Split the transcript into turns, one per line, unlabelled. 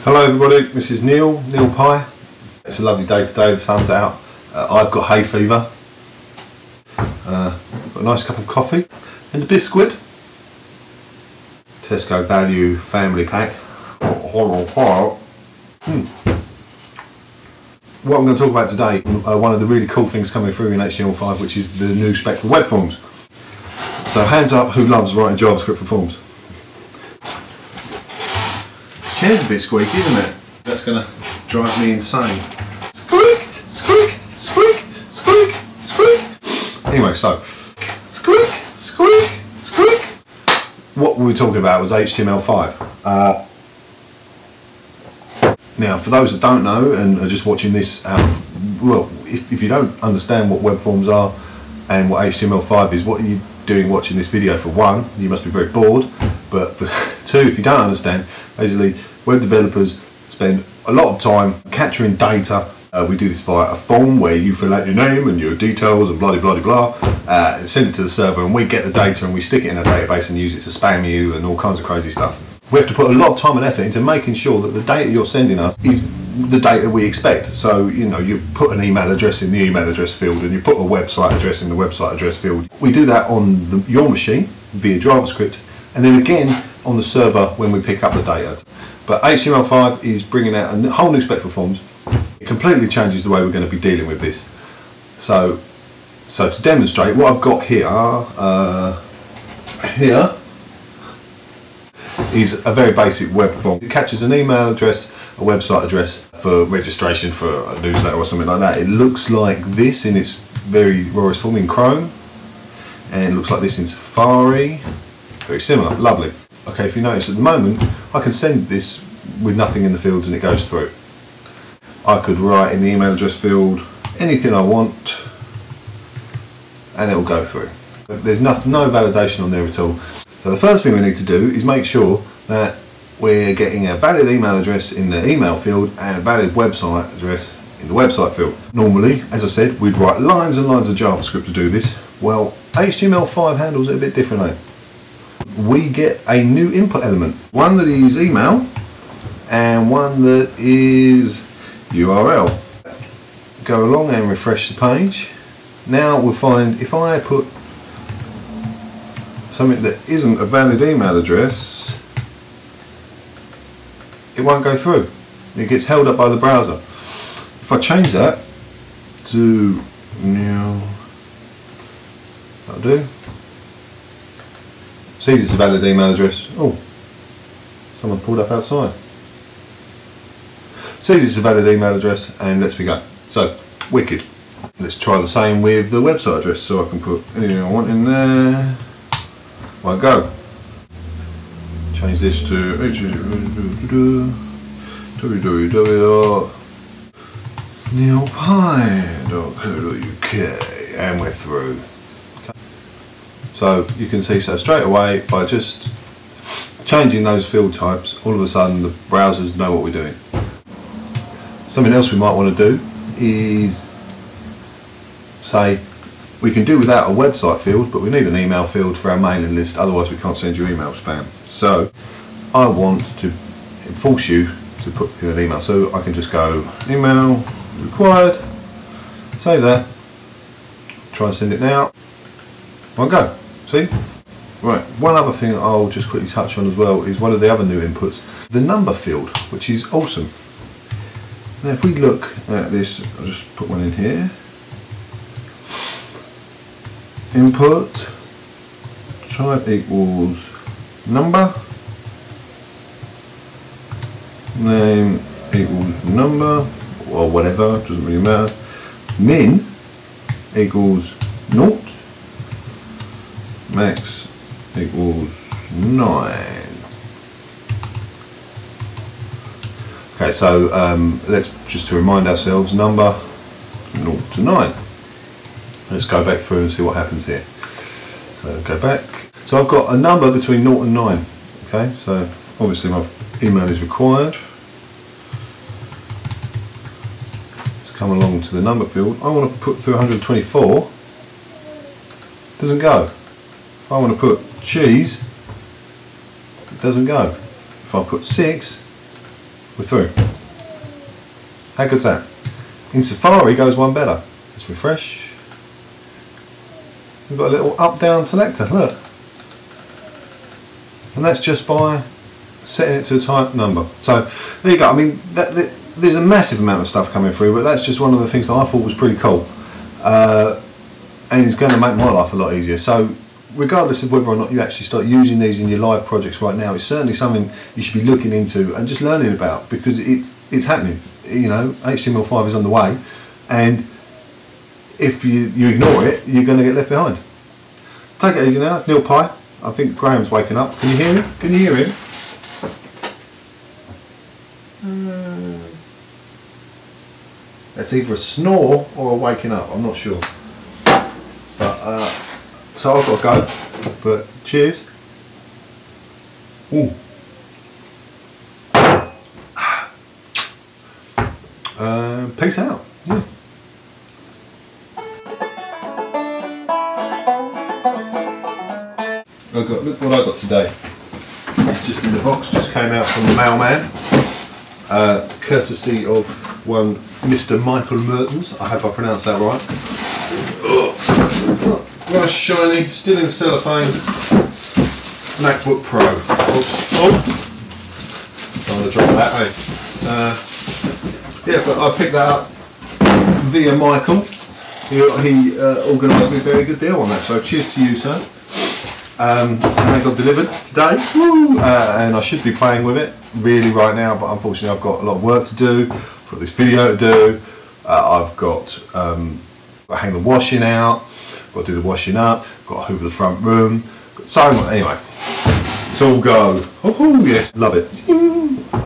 Hello everybody, this is Neil Pie. It's a lovely day today, the sun's out. I've got hay fever. Got a nice cup of coffee and a biscuit. Tesco Value Family Pack. What I'm going to talk about today, one of the really cool things coming through in HTML5, which is the new spec for web forms. So hands up who loves writing JavaScript for forms. Chair's a bit squeaky, isn't it? That's going to drive me insane. Squeak, squeak, squeak, squeak, squeak. Anyway, so squeak, squeak, squeak. What we were talking about was HTML5. Now, for those that don't know and are just watching this out of, well, if you don't understand what web forms are and what HTML5 is, what are you doing watching this video? For one, you must be very bored. But for two, if you don't understand, basically web developers spend a lot of time capturing data. We do this via a form where you fill out your name and your details and blah blah blah, and send it to the server, and we get the data and we stick it in a database and use it to spam you and all kinds of crazy stuff. We have to put a lot of time and effort into making sure that the data you're sending us is the data we expect. So, you know, you put an email address in the email address field and you put a website address in the website address field. We do that on your machine via JavaScript, and then again on the server when we pick up the data. But HTML5 is bringing out a whole new spec for forms. It completely changes the way we're going to be dealing with this. So to demonstrate, what I've got here is a very basic web form. It captures an email address, a website address for registration for a newsletter or something like that. It looks like this in its very rawest form in Chrome, and it looks like this in Safari. Very similar, lovely. Okay, if you notice at the moment, I can send this with nothing in the fields and it goes through. I could write in the email address field anything I want and it will go through. There's no validation on there at all. So the first thing we need to do is make sure that we're getting a valid email address in the email field and a valid website address in the website field. Normally, as I said, we'd write lines and lines of JavaScript to do this. Well, HTML5 handles it a bit differently. We get a new input element, one that is email and one that is URL. Go along and refresh the page. Now we'll find if I put something that isn't a valid email address, it won't go through. It gets held up by the browser. If I change that to new, that'll do. Sees it's a valid email address. Oh, someone pulled up outside. Sees it's a valid email address and lets me go. So, wicked. Let's try the same with the website address. So I can put anything I want in there. Won't go. Change this to www.neilpie.co.uk and we're through. So you can see, so straight away by just changing those field types, all of a sudden the browsers know what we're doing. Something else we might want to do is say we can do without a website field, but we need an email field for our mailing list, otherwise we can't send you email spam. So I want to force you to put in an email, so I can just go email required, save that, try and send it now, won't go. See? Right, one other thing I'll just quickly touch on as well is one of the other new inputs, the number field, which is awesome. Now if we look at this, I'll just put one in here. Input type equals number, name equals number, or whatever, doesn't really matter. Min equals 0. Max equals 9. Okay, so let's just to remind ourselves, number 0 to 9. Let's go back through and see what happens here. So go back. So I've got a number between 0 and 9. Okay, so obviously my email is required. Let's come along to the number field. I want to put through 124. Doesn't go. If I want to put cheese, it doesn't go. If I put 6, we're through. How good's that? In Safari goes one better. Let's refresh. We've got a little up-down selector, look. And that's just by setting it to a type number. So there you go. I mean, there's a massive amount of stuff coming through, but that's just one of the things that I thought was pretty cool. And it's going to make my life a lot easier. So regardless of whether or not you actually start using these in your live projects right now, it's certainly something you should be looking into and just learning about, because it's happening. You know, HTML5 is on the way, and if you ignore it, you're going to get left behind. Take it easy now. It's Neil Pye. I think Graham's waking up. Can you hear him? Can you hear him? That's either a snore or a waking up. I'm not sure. But so I've got to go. But cheers. Ooh. Peace out. Yeah. Look what I got today. It's just in the box, just came out from the mailman, courtesy of one Mr. Michael Mertens. I hope I pronounced that right. Nice shiny, still in cellophane, Macbook Pro. I'm going to drop that, eh? Yeah, but I picked that up via Michael. He organised me a very good deal on that, so cheers to you, sir. And they got delivered today, and I should be playing with it really right now, but unfortunately I've got a lot of work to do. I've got this video to do. I've got to hang the washing out, got to do the washing up, got to hoover the front room, got so much. Anyway, it's all go. Oh yes, love it.